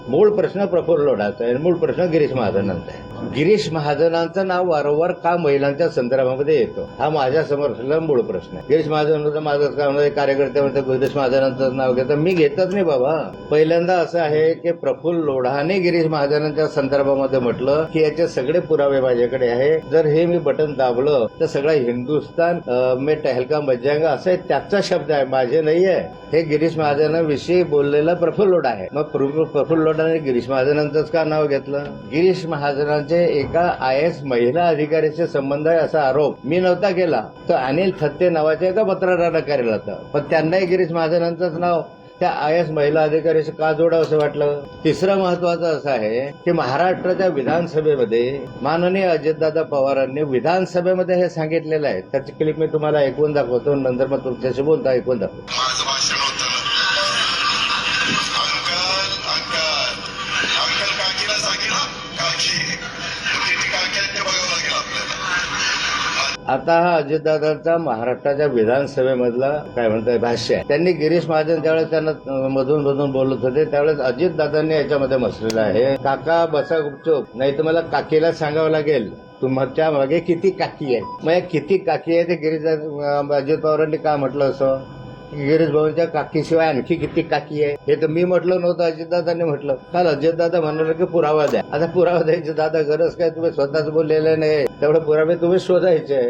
मूळ प्रश्न प्रफुल्ल लोढाचा आहे, मूळ प्रश्न गिरीश महाजनांचा आहे. गिरीश महाजनांचं नाव वारंवार का महिलांच्या संदर्भामध्ये येतो हा माझ्या समोर मूळ प्रश्न आहे. गिरीश महाजन माझं काम कार्यकर्ते म्हणतात गिरीश महाजनांचं नाव घेतात, मी घेतच नाही बाबा. पहिल्यांदा असं आहे की प्रफुल्ल लोढाने गिरीश महाजनांच्या संदर्भामध्ये म्हटलं की याचे सगळे पुरावे माझ्याकडे आहे. जर हे मी बटन दाबलं तर सगळा हिंदुस्तान में टहलका मच जाएगा असं त्याचा शब्द आहे, माझे नाही आहे. हे गिरीश महाजनाविषयी बोललेला प्रफुल्ल लोढा आहे. मग प्रफुल्ल लोढाने गिरीश महाजनांचंच का नाव घेतलं? गिरीश महाजनांचे एका IAS महिला अधिकाऱ्याशी संबंध आहे असा आरोप मी नव्हता केला, तर अनिल थत्ते नावाच्या एका पत्रकारानं केला होता. पण त्यांनाही गिरीश महाजनांचंच नाव त्या IAS महिला अधिकाऱ्याशी का जोडावं असं वाटलं? तिसरं महत्वाचं असं आहे की महाराष्ट्राच्या विधानसभेमध्ये माननीय अजितदादा पवारांनी विधानसभेमध्ये हे सांगितलेलं आहे. त्याची क्लिप मी तुम्हाला ऐकून दाखवतो, नंतर मग तुमच्याशी बोलता ऐकून दाखवतो. माझं भाषण होतं, अंकल काकीला सांगितलं काकी किती काकी आहेत ते बघावं लागेल आपल्याला. आता हा अजितदादांचा महाराष्ट्राच्या विधानसभेमधला काय म्हणतात भाष्य आहे. त्यांनी गिरीश महाजन ज्यावेळेस त्यांना मधून बोलत होते त्यावेळेस अजितदादांनी याच्यामध्ये म्हटलेलं आहे, काका बसा गुपचूप, नाही तर मला काकीला सांगावं लागेल तुमच्या मागे किती काकी आहे. मग किती काकी आहे ते गिरीश अजित पवारांनी का म्हटलं असं? गिरीश भाऊंच्या काकीशिवाय आणखी किती काकी आहे हे तर मी म्हटलं नव्हतं, अजितदादांनी म्हटलं. काल अजितदादा म्हणाले की पुरावा द्या. आता पुरावा द्यायचे दादा गरज काय, तुम्ही स्वतःच बोललेले नाही, तेवढे पुरावे तुम्ही शोधायचे.